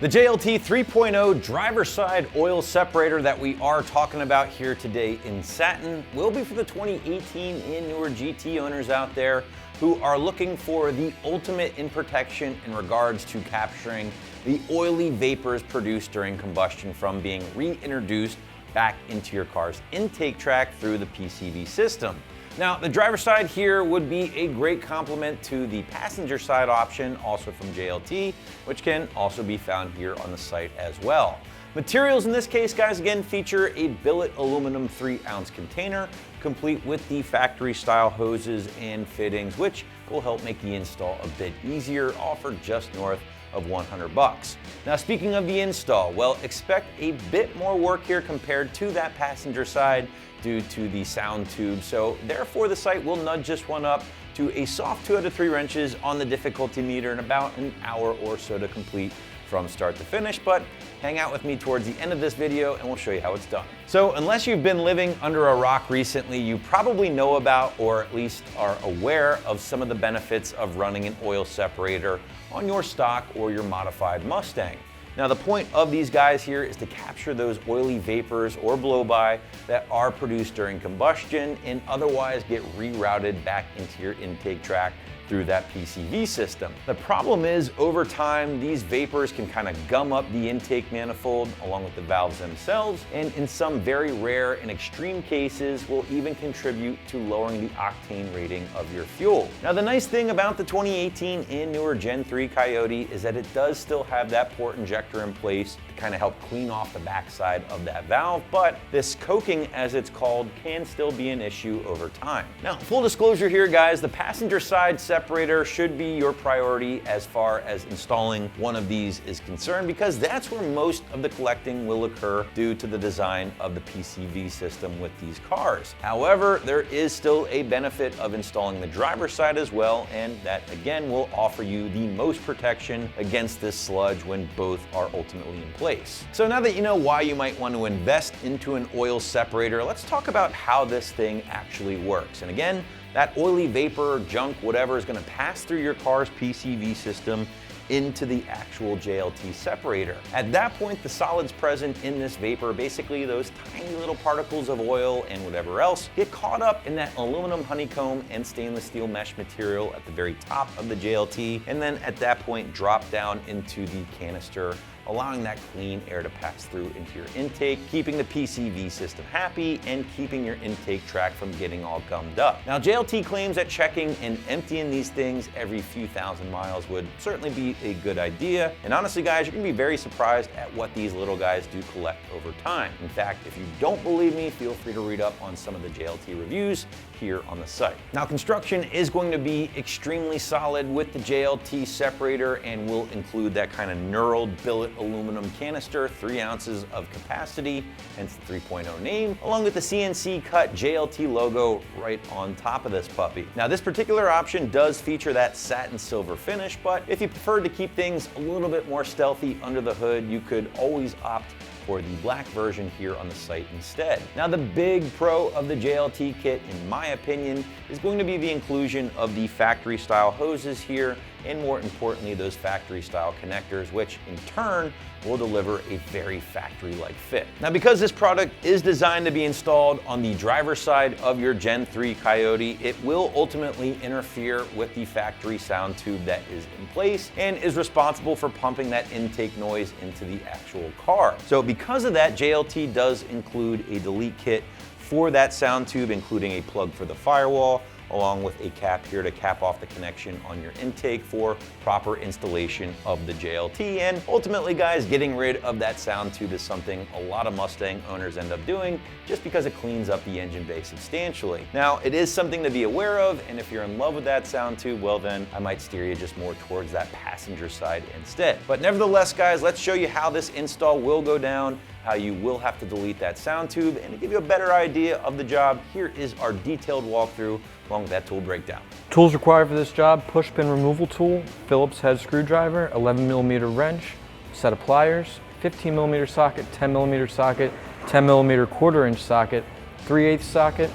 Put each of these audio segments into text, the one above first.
The JLT 3.0 driver side oil separator that we are talking about here today in satin will be for the 2018 and newer GT owners out there who are looking for the ultimate in protection in regards to capturing the oily vapors produced during combustion from being reintroduced back into your car's intake tract through the PCV system. Now, the driver side here would be a great complement to the passenger side option, also from JLT, which can also be found here on the site as well. Materials in this case, guys, again, feature a billet aluminum 3-ounce container, complete with the factory style hoses and fittings, which will help make the install a bit easier, offered just north of 100 bucks. Now, speaking of the install, well, expect a bit more work here compared to that passenger side due to the sound tube. So therefore the site will nudge this one up to a soft 2 out of 3 wrenches on the difficulty meter in about an hour or so to complete from start to finish, but hang out with me towards the end of this video and we'll show you how it's done. So unless you've been living under a rock recently, you probably know about, or at least are aware of, some of the benefits of running an oil separator on your stock or your modified Mustang. Now, the point of these guys here is to capture those oily vapors or blow-by that are produced during combustion and otherwise get rerouted back into your intake tract through that PCV system. The problem is, over time, these vapors can kind of gum up the intake manifold along with the valves themselves, and in some very rare and extreme cases will even contribute to lowering the octane rating of your fuel. Now, the nice thing about the 2018 and newer Gen 3 Coyote is that it does still have that port injector in place to kind of help clean off the backside of that valve, but this coking, as it's called, can still be an issue over time. Now, full disclosure here, guys, the passenger side separator should be your priority as far as installing one of these is concerned, because that's where most of the collecting will occur due to the design of the PCV system with these cars. However, there is still a benefit of installing the driver's side as well, and that again will offer you the most protection against this sludge when both are ultimately in place. So now that you know why you might want to invest into an oil separator, let's talk about how this thing actually works. And again, that oily vapor, junk, whatever, is going to pass through your car's PCV system into the actual JLT separator. At that point, the solids present in this vapor, basically those tiny little particles of oil and whatever else, get caught up in that aluminum honeycomb and stainless steel mesh material at the very top of the JLT, and then at that point drop down into the canister, allowing that clean air to pass through into your intake, keeping the PCV system happy and keeping your intake tract from getting all gummed up. Now, JLT claims that checking and emptying these things every few thousand miles would certainly be a good idea. And honestly, guys, you're gonna be very surprised at what these little guys do collect over time. In fact, if you don't believe me, feel free to read up on some of the JLT reviews here on the site. Now, construction is going to be extremely solid with the JLT separator and will include that kind of knurled billet aluminum canister, 3 ounces of capacity, hence the 3.0 name, along with the CNC cut JLT logo right on top of this puppy. Now, this particular option does feature that satin silver finish, but if you prefer to keep things a little bit more stealthy under the hood, you could always opt for the black version here on the site instead. Now, the big pro of the JLT kit, in my opinion, is going to be the inclusion of the factory style hoses here, and more importantly, those factory style connectors, which in turn will deliver a very factory-like fit. Now, because this product is designed to be installed on the driver's side of your Gen 3 Coyote, it will ultimately interfere with the factory sound tube that is in place and is responsible for pumping that intake noise into the actual car. So because of that, JLT does include a delete kit for that sound tube, including a plug for the firewall, along with a cap here to cap off the connection on your intake for proper installation of the JLT. And ultimately, guys, getting rid of that sound tube is something a lot of Mustang owners end up doing just because it cleans up the engine bay substantially. Now, it is something to be aware of, and if you're in love with that sound tube, well then I might steer you just more towards that passenger side instead. But nevertheless, guys, let's show you how this install will go down, how you will have to delete that sound tube, and to give you a better idea of the job, here is our detailed walkthrough along with that tool breakdown. Tools required for this job: push pin removal tool, Phillips head screwdriver, 11mm wrench, set of pliers, 15mm socket, 10mm socket, 10mm 1/4 inch socket, 3/8 socket,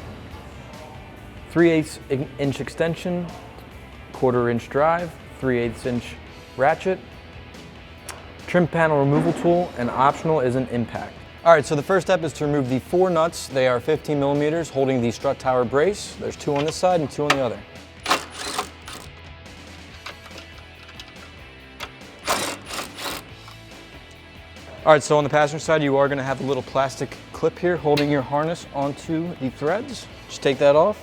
3/8 inch extension, 1/4 inch drive, 3/8 inch ratchet, trim panel removal tool, and optional is an impact. All right, so the first step is to remove the 4 nuts. They are 15 millimeters holding the strut tower brace. There's 2 on this side and 2 on the other. All right, so on the passenger side, you are gonna have a little plastic clip here holding your harness onto the threads. Just take that off.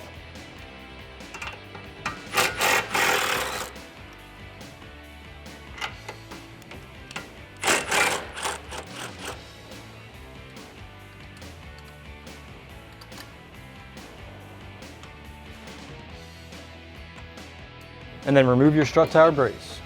And then remove your strut tower brace.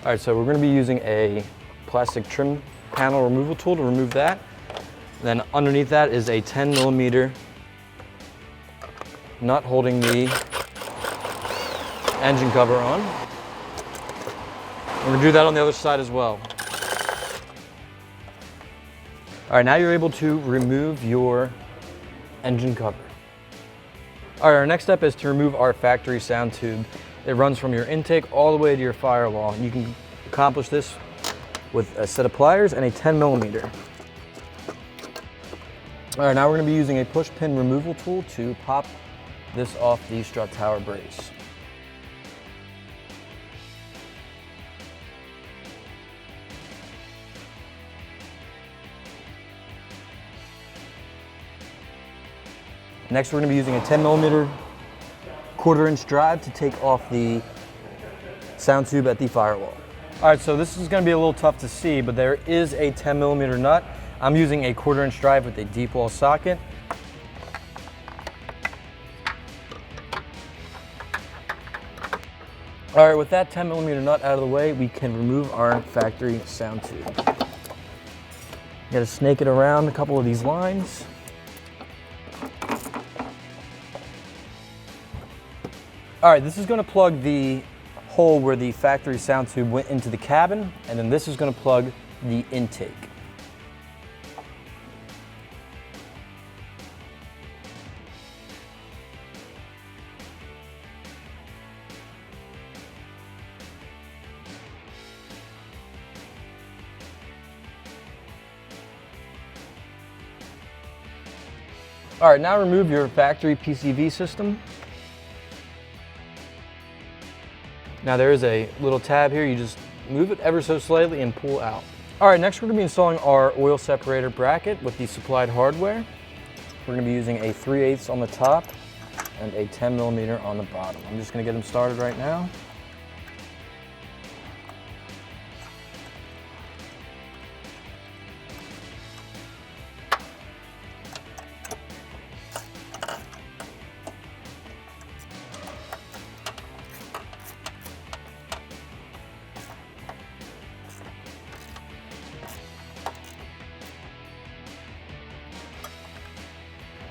All right, so we're going to be using a plastic trim panel removal tool to remove that. Then underneath that is a 10 millimeter nut holding the engine cover on. We're going to do that on the other side as well. All right, now you're able to remove your engine cover. All right, our next step is to remove our factory sound tube. It runs from your intake all the way to your firewall. You can accomplish this with a set of pliers and a 10 millimeter. All right, now we're going to be using a push pin removal tool to pop this off the strut tower brace. Next, we're going to be using a 10 millimeter 1/4 inch drive to take off the sound tube at the firewall. All right, so this is going to be a little tough to see, but there is a 10 millimeter nut. I'm using a 1/4 inch drive with a deep wall socket. All right, with that 10 millimeter nut out of the way, we can remove our factory sound tube. You got to snake it around a couple of these lines. All right, this is going to plug the hole where the factory sound tube went into the cabin, and then this is going to plug the intake. All right, now remove your factory PCV system. Now there is a little tab here, you just move it ever so slightly and pull out. All right, next we're gonna be installing our oil separator bracket with the supplied hardware. We're gonna be using a 3/8 on the top and a 10 millimeter on the bottom. I'm just gonna get them started right now.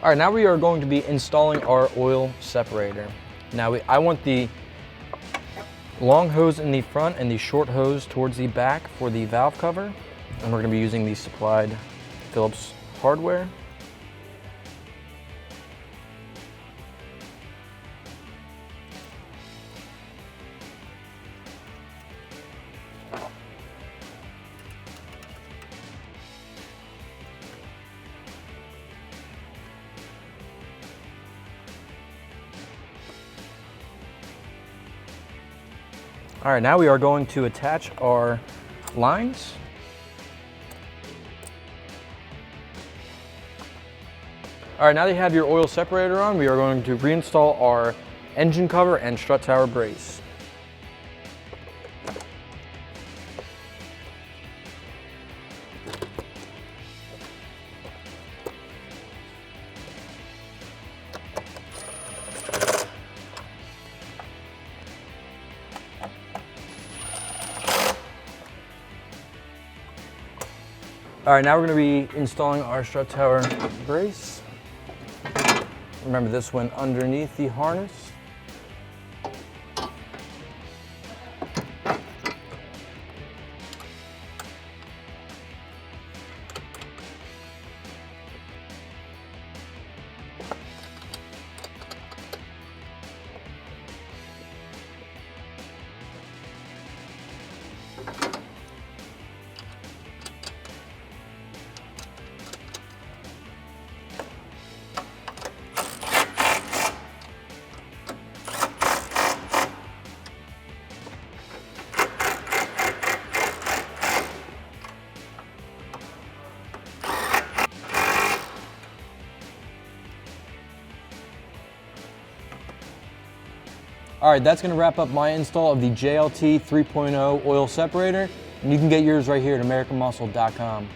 All right, now we are going to be installing our oil separator. Now I want the long hose in the front and the short hose towards the back for the valve cover. And we're gonna be using the supplied Phillips hardware. All right, now we are going to attach our lines. All right, now that you have your oil separator on, we are going to reinstall our engine cover and strut tower brace. All right, now we're going to be installing our strut tower brace. Remember, this went underneath the harness. All right, that's gonna wrap up my install of the JLT 3.0 oil separator, and you can get yours right here at AmericanMuscle.com.